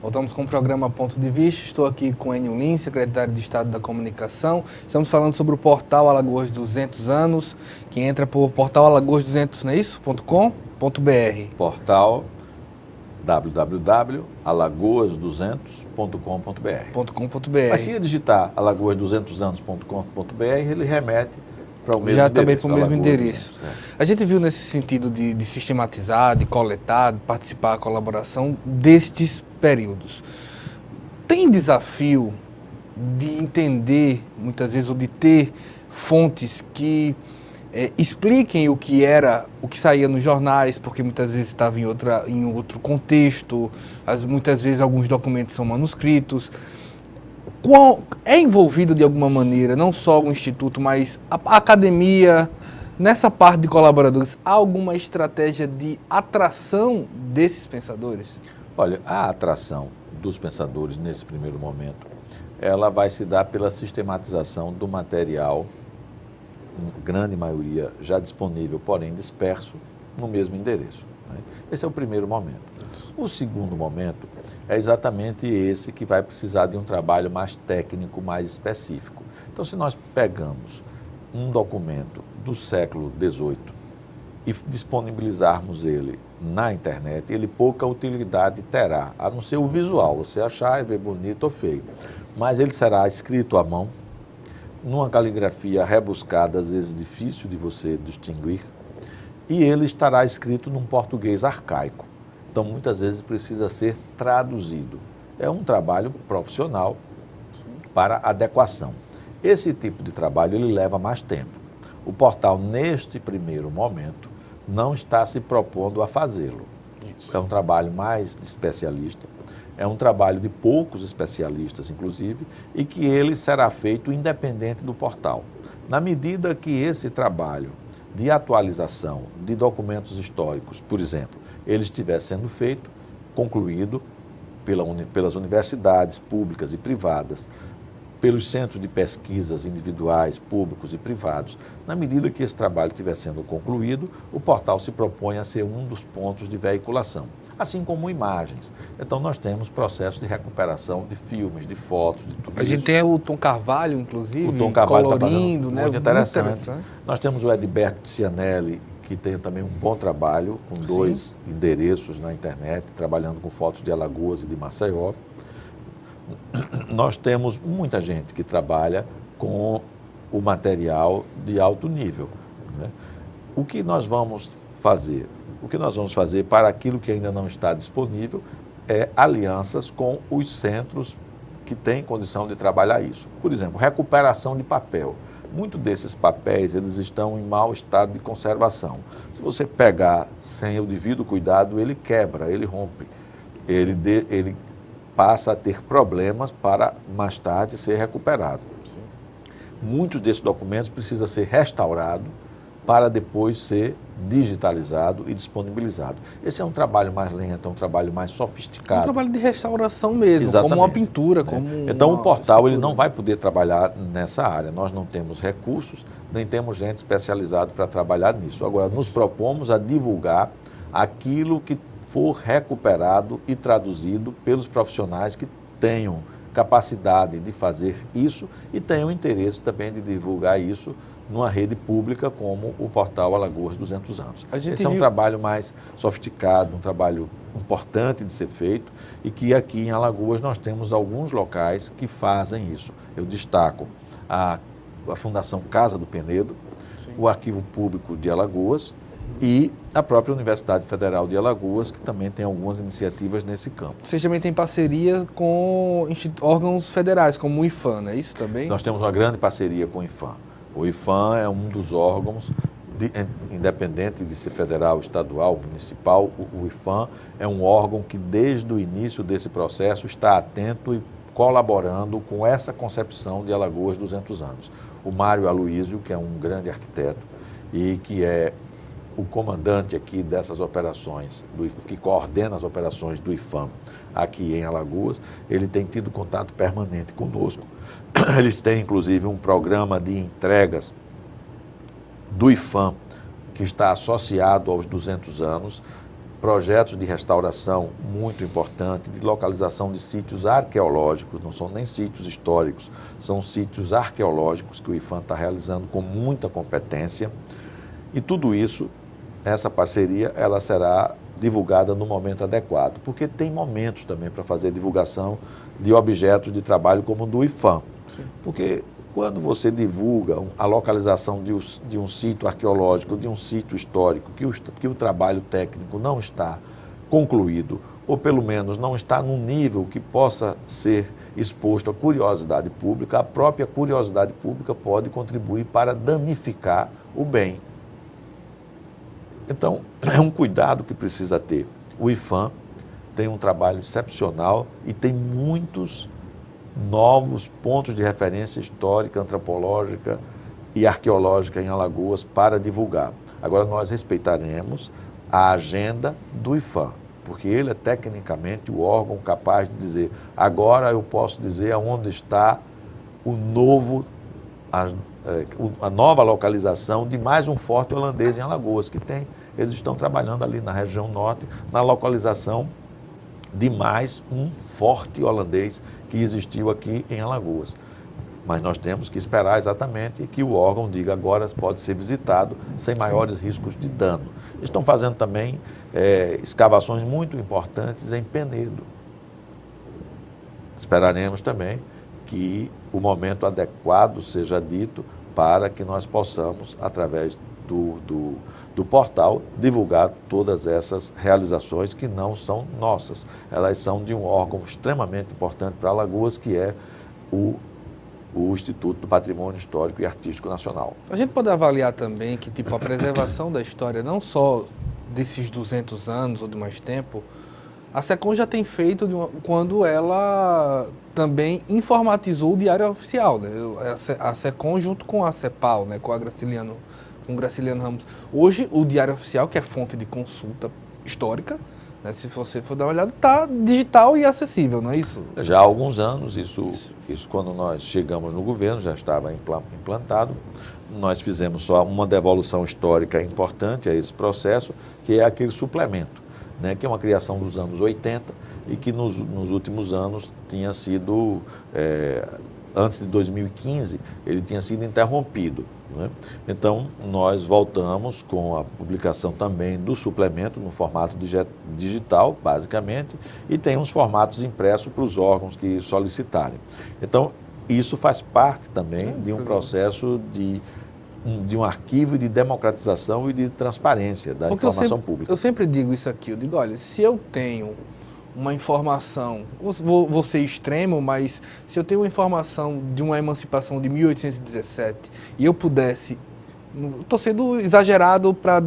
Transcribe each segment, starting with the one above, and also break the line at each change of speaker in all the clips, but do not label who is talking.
Voltamos com o programa Ponto de Vista. Estou aqui com Enio Lins, secretário de Estado da Comunicação. Estamos falando sobre o portal Alagoas 200 anos, que entra por portal Alagoas200, não é isso? .com.br.
Portal www.alagoas200.com.br. Mas se digitar alagoas200anos.com.br, ele remete para o mesmo
já
endereço.
Também para o mesmo endereço.
200,
A gente viu nesse sentido de sistematizar, de coletar, de participar, a colaboração destes períodos. Tem desafio de entender, muitas vezes, ou de ter fontes que expliquem o que saía nos jornais, porque muitas vezes estava em outro contexto, muitas vezes alguns documentos são manuscritos. É envolvido de alguma maneira, não só o Instituto, mas a academia, nessa parte de colaboradores, há alguma estratégia de atração desses pensadores?
Olha, a atração dos pensadores nesse primeiro momento, ela vai se dar pela sistematização do material, grande maioria já disponível, porém disperso, no mesmo endereço. Esse é o primeiro momento. O segundo momento é exatamente esse que vai precisar de um trabalho mais técnico, mais específico. Então, se nós pegamos um documento do século XVIII e disponibilizarmos ele na internet, ele pouca utilidade terá, a não ser o visual, você achar e ver bonito ou feio. Mas ele será escrito à mão, numa caligrafia rebuscada, às vezes difícil de você distinguir, e ele estará escrito num português arcaico. Então, muitas vezes precisa ser traduzido. É um trabalho profissional para adequação. Esse tipo de trabalho ele leva mais tempo. O portal, neste primeiro momento, não está se propondo a fazê-lo. É um trabalho mais de especialista, é um trabalho de poucos especialistas, inclusive, e que ele será feito independente do portal. Na medida que esse trabalho de atualização de documentos históricos, por exemplo, ele estiver sendo feito, concluído pelas universidades públicas e privadas, pelos centros de pesquisas individuais, públicos e privados. Na medida que esse trabalho estiver sendo concluído, o portal se propõe a ser um dos pontos de veiculação, assim como imagens. Então, nós temos processo de recuperação de filmes, de fotos, de tudo isso.
A gente tem o Tom Carvalho, inclusive,
o Tom Carvalho
colorindo,
tá
né?
Muito interessante. Nós temos o Edberto Cianelli, que tem também um bom trabalho, com 2 endereços na internet, trabalhando com fotos de Alagoas e de Maceió. Nós temos muita gente que trabalha com o material de alto nível. Né? O que nós vamos fazer? O que nós vamos fazer para aquilo que ainda não está disponível é alianças com os centros que têm condição de trabalhar isso. Por exemplo, recuperação de papel. Muitos desses papéis eles estão em mau estado de conservação. Se você pegar sem o devido cuidado, ele quebra, ele rompe, ele passa a ter problemas para mais tarde ser recuperado. Sim. Muitos desses documentos precisam ser restaurados para depois ser digitalizado e disponibilizado. Esse é um trabalho mais lento, é um trabalho mais sofisticado.
Um trabalho de restauração mesmo,
exatamente,
como uma pintura. Como
então, o portal ele não vai poder trabalhar nessa área. Nós não temos recursos, nem temos gente especializada para trabalhar nisso. Agora, nos propomos a divulgar aquilo que for recuperado e traduzido pelos profissionais que tenham capacidade de fazer isso e tenham interesse também de divulgar isso numa rede pública como o portal Alagoas 200 anos. Esse é um trabalho mais sofisticado, um trabalho importante de ser feito e que aqui em Alagoas nós temos alguns locais que fazem isso. Eu destaco a Fundação Casa do Penedo, sim, o Arquivo Público de Alagoas e a própria Universidade Federal de Alagoas, que também tem algumas iniciativas nesse campo.
Vocês também têm parceria com órgãos federais, como o IPHAN, não é isso também?
Nós temos uma grande parceria com o IPHAN. O IPHAN é um dos órgãos, independente de ser federal, estadual, municipal, o IPHAN é um órgão que desde o início desse processo está atento e colaborando com essa concepção de Alagoas 200 anos. O Mário Aloísio, que é um grande arquiteto e que é o comandante aqui dessas operações, que coordena as operações do IPHAN aqui em Alagoas, ele tem tido contato permanente conosco. Eles têm, inclusive, um programa de entregas do IPHAN que está associado aos 200 anos, projetos de restauração muito importantes, de localização de sítios arqueológicos, não são nem sítios históricos, são sítios arqueológicos que o IPHAN está realizando com muita competência. E tudo isso, essa parceria, ela será divulgada no momento adequado, porque tem momentos também para fazer divulgação de objetos de trabalho como o do IPHAN.
Sim.
Porque quando você divulga a localização de um sítio arqueológico, de um sítio histórico, que o trabalho técnico não está concluído, ou pelo menos não está num nível que possa ser exposto à curiosidade pública, a própria curiosidade pública pode contribuir para danificar o bem. Então, é um cuidado que precisa ter. O IPHAN tem um trabalho excepcional e tem muitos novos pontos de referência histórica, antropológica e arqueológica em Alagoas para divulgar. Agora, nós respeitaremos a agenda do IPHAN, porque ele é tecnicamente o órgão capaz de dizer, agora eu posso dizer aonde está o novo, a nova localização de mais um forte holandês em Alagoas, que tem. Eles estão trabalhando ali na região norte, na localização de mais um forte holandês que existiu aqui em Alagoas. Mas nós temos que esperar exatamente que o órgão diga agora pode ser visitado sem maiores riscos de dano. Estão fazendo também escavações muito importantes em Penedo. Esperaremos também que o momento adequado seja dito para que nós possamos, através do portal, divulgar todas essas realizações que não são nossas. Elas são de um órgão extremamente importante para Alagoas, que é o Instituto do Patrimônio Histórico e Artístico Nacional.
A gente pode avaliar também que tipo, a preservação da história, não só desses 200 anos ou de mais tempo, a SECOM já tem feito quando ela também informatizou o Diário Oficial, né? A SECOM junto com a CEPAL, né? Com o Graciliano Ramos. Hoje, o Diário Oficial, que é fonte de consulta histórica, né? Se você for dar uma olhada, está digital e acessível, não é isso?
Já há alguns anos, isso quando nós chegamos no governo, já estava implantado. Nós fizemos só uma devolução histórica importante a esse processo, que é aquele suplemento, né, que é uma criação dos anos 80 e que nos últimos anos tinha sido, antes de 2015, ele tinha sido interrompido. Né? Então, nós voltamos com a publicação também do suplemento no formato digital, basicamente, e tem uns formatos impressos para os órgãos que solicitarem. Então, isso faz parte também de um processo de um arquivo de democratização e de transparência da informação pública.
Eu sempre digo isso aqui, eu digo, olha, se eu tenho uma informação, vou ser extremo, mas se eu tenho uma informação de uma emancipação de 1817 e eu pudesse, estou sendo exagerado para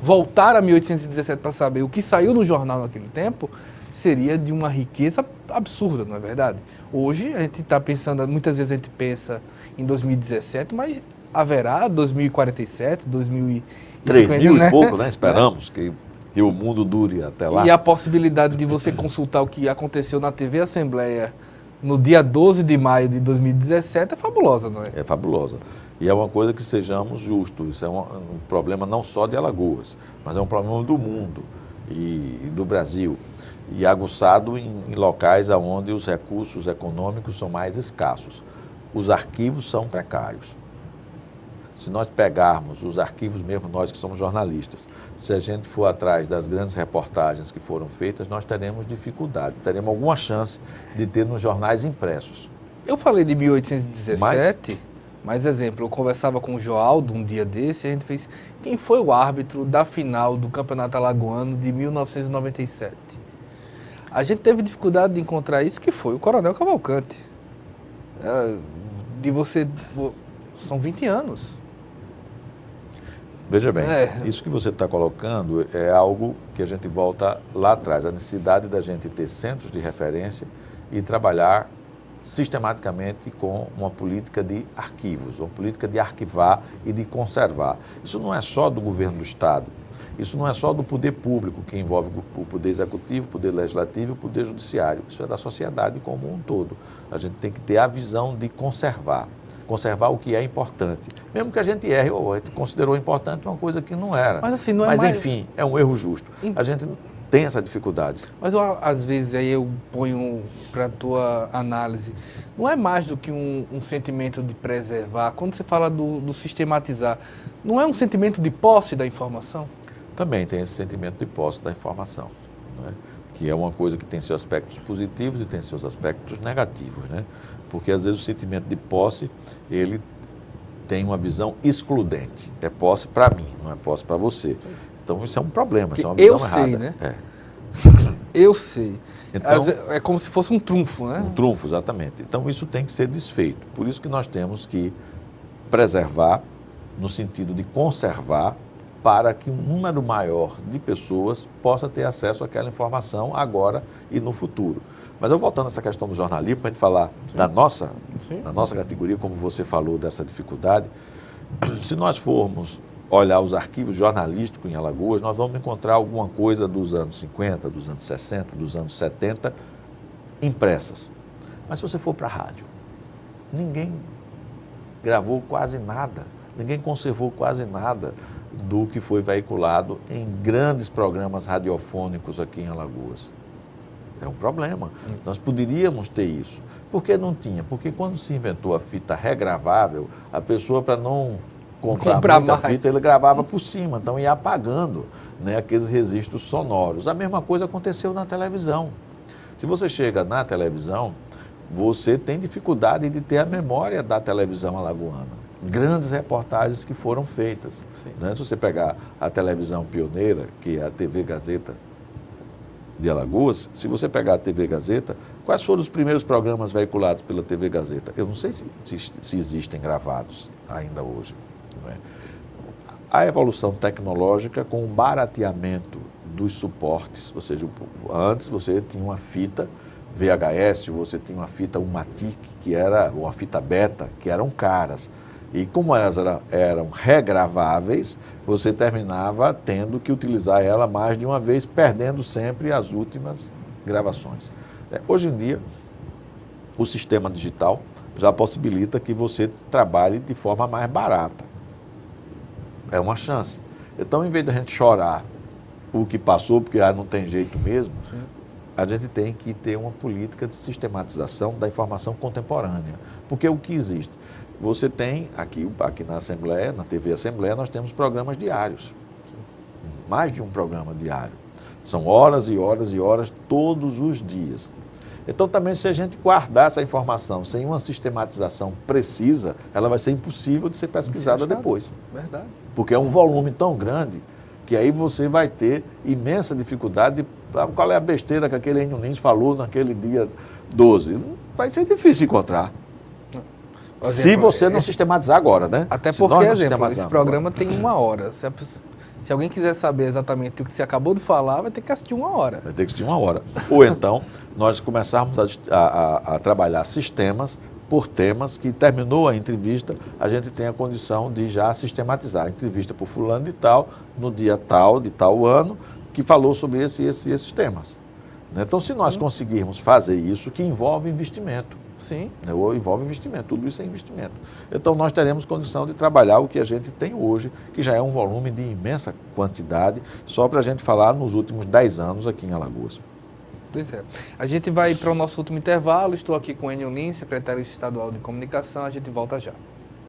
voltar a 1817 para saber o que saiu no jornal naquele tempo, seria de uma riqueza absurda, não é verdade? Hoje a gente está pensando, muitas vezes a gente pensa em 2017, mas haverá 2047, 2050,
3.000
né?
e pouco, né? Esperamos que o mundo dure até lá.
E a possibilidade de você consultar o que aconteceu na TV Assembleia no dia 12 de maio de 2017 é fabulosa, não é?
É fabulosa. E é uma coisa que sejamos justos. Isso é um problema não só de Alagoas, mas é um problema do mundo e do Brasil. E aguçado em locais onde os recursos econômicos são mais escassos. Os arquivos são precários. Se nós pegarmos os arquivos mesmo, nós que somos jornalistas, se a gente for atrás das grandes reportagens que foram feitas, nós teremos dificuldade, teremos alguma chance de ter nos jornais impressos.
Eu falei de 1817, mas exemplo, eu conversava com o Joaldo um dia desse, e a gente fez, quem foi o árbitro da final do Campeonato Alagoano de 1997? A gente teve dificuldade de encontrar isso, que foi o Coronel Cavalcante. São 20 anos.
Veja bem, isso que você está colocando é algo que a gente volta lá atrás, a necessidade da gente ter centros de referência e trabalhar sistematicamente com uma política de arquivos, uma política de arquivar e de conservar. Isso não é só do governo do Estado, isso não é só do poder público, que envolve o poder executivo, o poder legislativo e o poder judiciário. Isso é da sociedade como um todo. A gente tem que ter a visão de conservar conservar o que é importante. Mesmo que a gente erre, ou a gente considerou importante uma coisa que não era.
Mas assim, não é
Mas
mais...
enfim, é um erro justo. A gente tem essa dificuldade.
Mas às vezes aí eu ponho para a tua análise, não é mais do que um sentimento de preservar. Quando você fala do sistematizar, não é um sentimento de posse da informação?
Também tem esse sentimento de posse da informação, né? Que é uma coisa que tem seus aspectos positivos e tem seus aspectos negativos, né? Porque às vezes o sentimento de posse, ele tem uma visão excludente. É posse para mim, não é posse para você. Então isso é um problema, isso é uma visão errada.
Eu sei, né?
É.
Eu sei.
Então,
é como se fosse um trunfo, né?
Um trunfo, exatamente. Então isso tem que ser desfeito. Por isso que nós temos que preservar, no sentido de conservar, para que um número maior de pessoas possa ter acesso àquela informação agora e no futuro. Mas eu voltando a essa questão do jornalismo, para a gente falar da nossa categoria, como você falou dessa dificuldade, se nós formos olhar os arquivos jornalísticos em Alagoas, nós vamos encontrar alguma coisa dos anos 50, dos anos 60, dos anos 70, impressas. Mas se você for para a rádio, ninguém gravou quase nada, ninguém conservou quase nada do que foi veiculado em grandes programas radiofônicos aqui em Alagoas. É um problema. Nós poderíamos ter isso. Por que não tinha? Porque quando se inventou a fita regravável, a pessoa, para não comprar muita fita, ele gravava por cima, então ia apagando, né, aqueles registros sonoros. A mesma coisa aconteceu na televisão. Se você chega na televisão, você tem dificuldade de ter a memória da televisão alagoana. Grandes reportagens que foram feitas. Né? Se você pegar a televisão pioneira, que é a TV Gazeta de Alagoas, se você pegar a TV Gazeta, quais foram os primeiros programas veiculados pela TV Gazeta? Eu não sei se existem gravados ainda hoje. Não é? A evolução tecnológica com o barateamento dos suportes, ou seja, antes você tinha uma fita VHS, você tinha uma fita Umatic, que era uma fita beta, que eram caras. E como elas eram regraváveis, você terminava tendo que utilizar ela mais de uma vez, perdendo sempre as últimas gravações. Hoje em dia, o sistema digital já possibilita que você trabalhe de forma mais barata. É uma chance. Então, em vez de a gente chorar o que passou, porque não tem jeito mesmo, a gente tem que ter uma política de sistematização da informação contemporânea. Porque o que existe? Você tem, aqui na Assembleia, na TV Assembleia, nós temos programas diários. Mais de um programa diário. São horas e horas e horas todos os dias. Então, também, se a gente guardar essa informação sem uma sistematização precisa, ela vai ser impossível de ser pesquisada depois.
Verdade.
Porque é um volume tão grande que aí você vai ter imensa dificuldade de qual é a besteira que aquele Enio Lins falou naquele dia 12. Vai ser difícil encontrar. Se você não sistematizar agora, né?
Até porque, exemplo, esse programa tem 1 hora. Se alguém quiser saber exatamente o que você acabou de falar, vai ter que assistir 1 hora.
Vai ter que assistir 1 hora. Ou então, nós começarmos a trabalhar sistemas por temas que terminou a entrevista, a gente tem a condição de já sistematizar. A entrevista por fulano de tal, no dia tal, de tal ano, que falou sobre esses temas. Então, se nós conseguirmos fazer isso, que envolve investimento.
Sim.
Envolve investimento, tudo isso é investimento. Então, nós teremos condição de trabalhar o que a gente tem hoje, que já é um volume de imensa quantidade, só para a gente falar nos últimos 10 anos aqui em Alagoas.
Pois é. A gente vai para o nosso último intervalo. Estou aqui com o Enio Lins, secretário estadual de comunicação. A gente volta já.